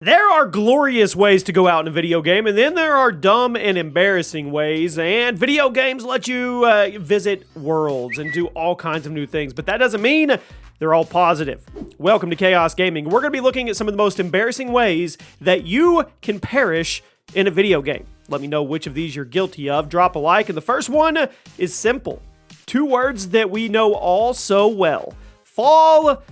There are glorious ways to go out in a video game, and then there are dumb and embarrassing ways, and video games let you visit worlds and do all kinds of new things, but that doesn't mean they're all positive. Welcome to Chaos Gaming. We're going to be looking at some of the most embarrassing ways that you can perish in a video game. Let me know which of these you're guilty of. Drop a like, and the first one is simple. Two words that we know all so well. Fall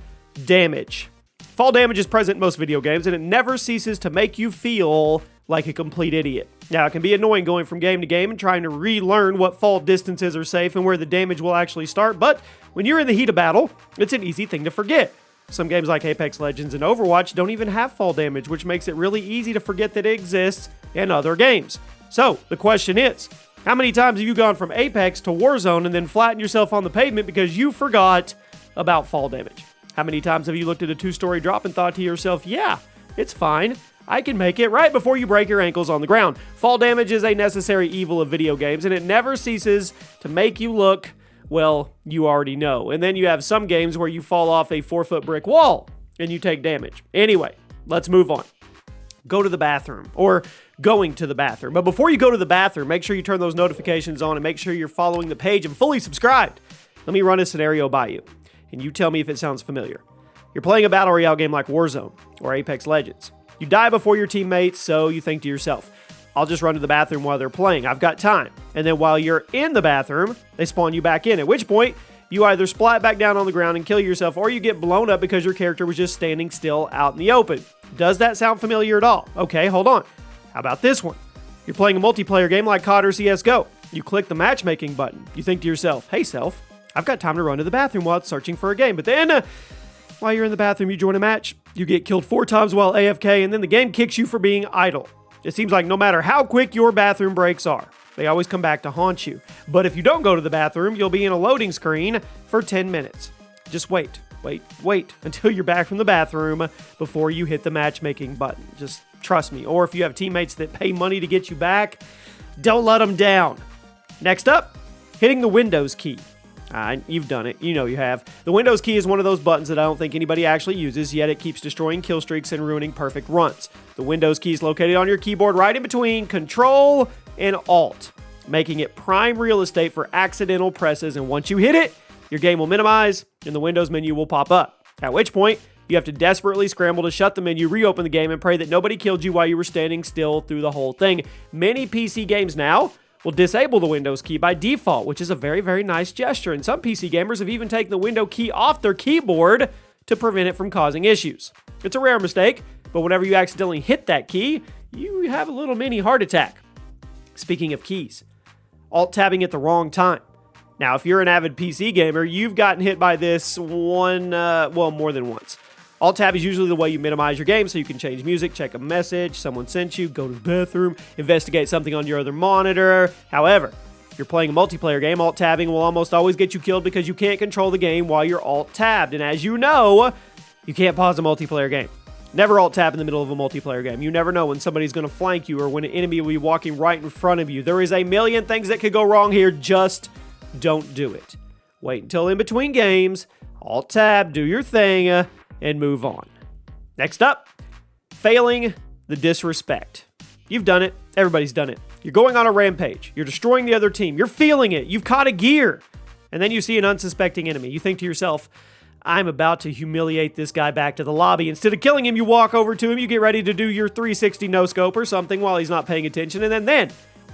damage. Fall damage is present in most video games, and it never ceases to make you feel like a complete idiot. Now, it can be annoying going from game to game and trying to relearn what fall distances are safe and where the damage will actually start, but when you're in the heat of battle, it's an easy thing to forget. Some games like Apex Legends and Overwatch don't even have fall damage, which makes it really easy to forget that it exists in other games. So, the question is, how many times have you gone from Apex to Warzone and then flattened yourself on the pavement because you forgot about fall damage? How many times have you looked at a two-story drop and thought to yourself, yeah, it's fine, I can make it, right before you break your ankles on the ground? Fall damage is a necessary evil of video games, and it never ceases to make you look, well, you already know. And then you have some games where you fall off a 4-foot brick wall and you take damage. Anyway, let's move on. Go to the bathroom, or going to the bathroom. But before you go to the bathroom, make sure you turn those notifications on and make sure you're following the page and fully subscribed. Let me run a scenario by you, and you tell me if it sounds familiar. You're playing a battle royale game like Warzone or Apex Legends. You die before your teammates, so you think to yourself, I'll just run to the bathroom while they're playing. I've got time. And then while you're in the bathroom, they spawn you back in, at which point you either splat back down on the ground and kill yourself, or you get blown up because your character was just standing still out in the open. Does that sound familiar at all? Okay, hold on. How about this one? You're playing a multiplayer game like COD or CSGO. You click the matchmaking button. You think to yourself, hey self, I've got time to run to the bathroom while it's searching for a game. But then, while you're in the bathroom, you join a match. You get killed 4 times while AFK, and then the game kicks you for being idle. It seems like no matter how quick your bathroom breaks are, they always come back to haunt you. But if you don't go to the bathroom, you'll be in a loading screen for 10 minutes. Just wait until you're back from the bathroom before you hit the matchmaking button. Just trust me. Or if you have teammates that pay money to get you back, don't let them down. Next up, hitting the Windows key. You've done it. You know you have. The Windows key is one of those buttons that I don't think anybody actually uses, yet it keeps destroying kill streaks and ruining perfect runs. The Windows key is located on your keyboard right in between Control and Alt, making it prime real estate for accidental presses, and once you hit it, your game will minimize and the Windows menu will pop up, at which point you have to desperately scramble to shut the menu, reopen the game, and pray that nobody killed you while you were standing still through the whole thing. Many PC games now will disable the Windows key by default, which is a very, very nice gesture, and some PC gamers have even taken the Windows key off their keyboard to prevent it from causing issues. It's a rare mistake, but whenever you accidentally hit that key, you have a little mini heart attack. Speaking of keys, alt-tabbing at the wrong time. Now, if you're an avid PC gamer, you've gotten hit by this more than once. Alt-tab is usually the way you minimize your game so you can change music, check a message, someone sent you, go to the bathroom, investigate something on your other monitor. However, if you're playing a multiplayer game, alt-tabbing will almost always get you killed because you can't control the game while you're alt-tabbed. And as you know, you can't pause a multiplayer game. Never alt-tab in the middle of a multiplayer game. You never know when somebody's going to flank you or when an enemy will be walking right in front of you. There is a million things that could go wrong here. Just don't do it. Wait until in between games, alt-tab, do your thing, and move on. Next up, failing the disrespect. You've done it. Everybody's done it. You're going on a rampage. You're destroying the other team. You're feeling it. You've caught a gear. And then you see an unsuspecting enemy. You think to yourself, I'm about to humiliate this guy back to the lobby. Instead of killing him, you walk over to him. You get ready to do your 360 no-scope or something while he's not paying attention. And then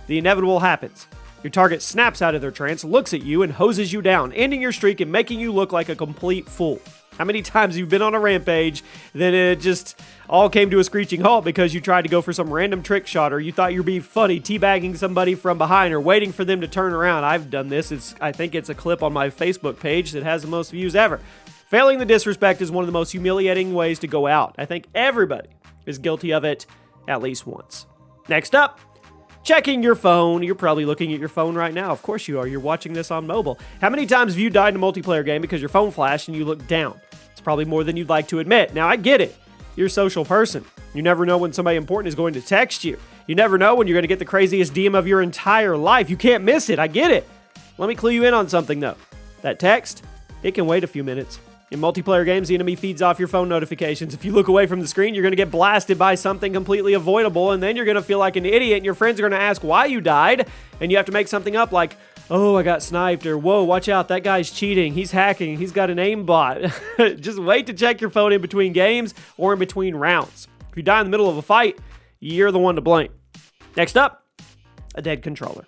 the inevitable happens. Your target snaps out of their trance, looks at you, and hoses you down, ending your streak and making you look like a complete fool. How many times you've been on a rampage, then it just all came to a screeching halt because you tried to go for some random trick shot, or you thought you were being funny, teabagging somebody from behind, or waiting for them to turn around. I've done this. I think it's a clip on my Facebook page that has the most views ever. Failing the disrespect is one of the most humiliating ways to go out. I think everybody is guilty of it at least once. Next up, checking your phone. You're probably looking at your phone right now. Of course you are. You're watching this on mobile. How many times have you died in a multiplayer game because your phone flashed and you looked down? It's probably more than you'd like to admit. Now, I get it. You're a social person. You never know when somebody important is going to text you. You never know when you're going to get the craziest DM of your entire life. You can't miss it. I get it. Let me clue you in on something, though. That text, it can wait a few minutes. In multiplayer games, the enemy feeds off your phone notifications. If you look away from the screen, you're going to get blasted by something completely avoidable, and then you're going to feel like an idiot, and your friends are going to ask why you died, and you have to make something up like, oh, I got sniped, or whoa, watch out, that guy's cheating, he's hacking, he's got an aimbot. Just wait to check your phone in between games or in between rounds. If you die in the middle of a fight, you're the one to blame. Next up, a dead controller.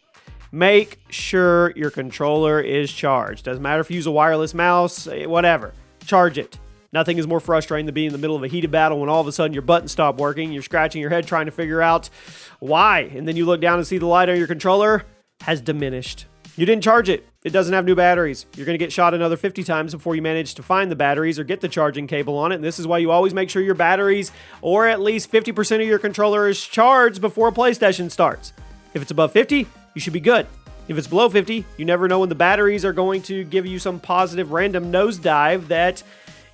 Make sure your controller is charged. Doesn't matter if you use a wireless mouse, whatever. Charge it. Nothing is more frustrating than being in the middle of a heated battle when all of a sudden your buttons stop working, you're scratching your head trying to figure out why, and then you look down and see the light on your controller has diminished. You didn't charge it. It doesn't have new batteries. You're going to get shot another 50 times before you manage to find the batteries or get the charging cable on it, and this is why you always make sure your batteries or at least 50% of your controller is charged before a PlayStation starts. If it's above 50, you should be good. If it's below 50, you never know when the batteries are going to give you some positive random nosedive that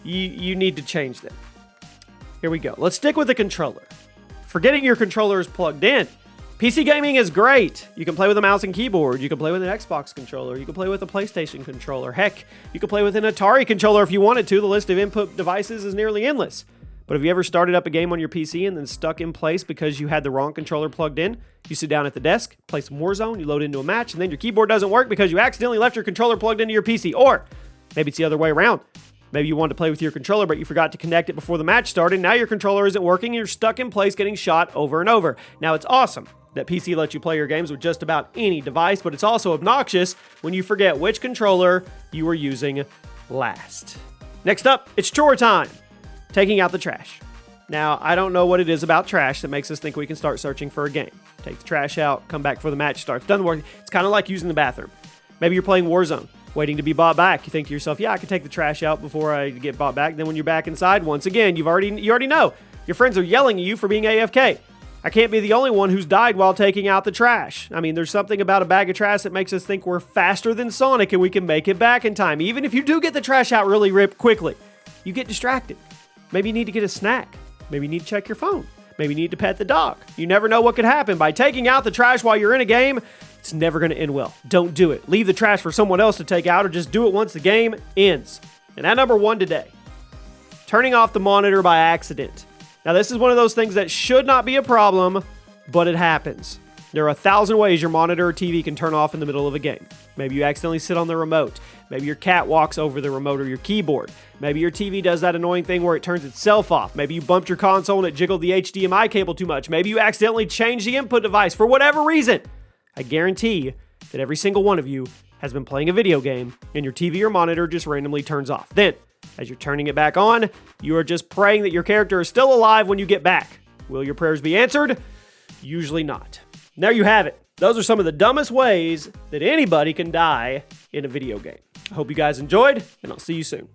you need to change them. Here we go. Let's stick with the controller. Forgetting your controller is plugged in. PC gaming is great. You can play with a mouse and keyboard. You can play with an Xbox controller. You can play with a PlayStation controller. Heck, you can play with an Atari controller if you wanted to. The list of input devices is nearly endless. But have you ever started up a game on your PC and then stuck in place because you had the wrong controller plugged in? You sit down at the desk, play some Warzone, you load into a match, and then your keyboard doesn't work because you accidentally left your controller plugged into your PC. Or maybe it's the other way around. Maybe you wanted to play with your controller, but you forgot to connect it before the match started. Now your controller isn't working and you're stuck in place getting shot over and over. Now it's awesome that PC lets you play your games with just about any device, but it's also obnoxious when you forget which controller you were using last. Next up, it's chore time. Taking out the trash. Now, I don't know what it is about trash that makes us think we can start searching for a game. Take the trash out, come back before the match starts. Doesn't work. It's kind of like using the bathroom. Maybe you're playing Warzone, waiting to be bought back. You think to yourself, yeah, I can take the trash out before I get bought back. Then when you're back inside, once again, you already know. Your friends are yelling at you for being AFK. I can't be the only one who's died while taking out the trash. I mean, there's something about a bag of trash that makes us think we're faster than Sonic and we can make it back in time. Even if you do get the trash out really quickly, you get distracted. Maybe you need to get a snack. Maybe you need to check your phone. Maybe you need to pet the dog. You never know what could happen. By taking out the trash while you're in a game, it's never going to end well. Don't do it. Leave the trash for someone else to take out or just do it once the game ends. And at number 1 today, turning off the monitor by accident. Now, this is one of those things that should not be a problem, but it happens. There are 1,000 ways your monitor or TV can turn off in the middle of a game. Maybe you accidentally sit on the remote. Maybe your cat walks over the remote or your keyboard. Maybe your TV does that annoying thing where it turns itself off. Maybe you bumped your console and it jiggled the HDMI cable too much. Maybe you accidentally changed the input device for whatever reason. I guarantee that every single one of you has been playing a video game and your TV or monitor just randomly turns off. Then, as you're turning it back on, you are just praying that your character is still alive when you get back. Will your prayers be answered? Usually not. There you have it. Those are some of the dumbest ways that anybody can die in a video game. I hope you guys enjoyed, and I'll see you soon.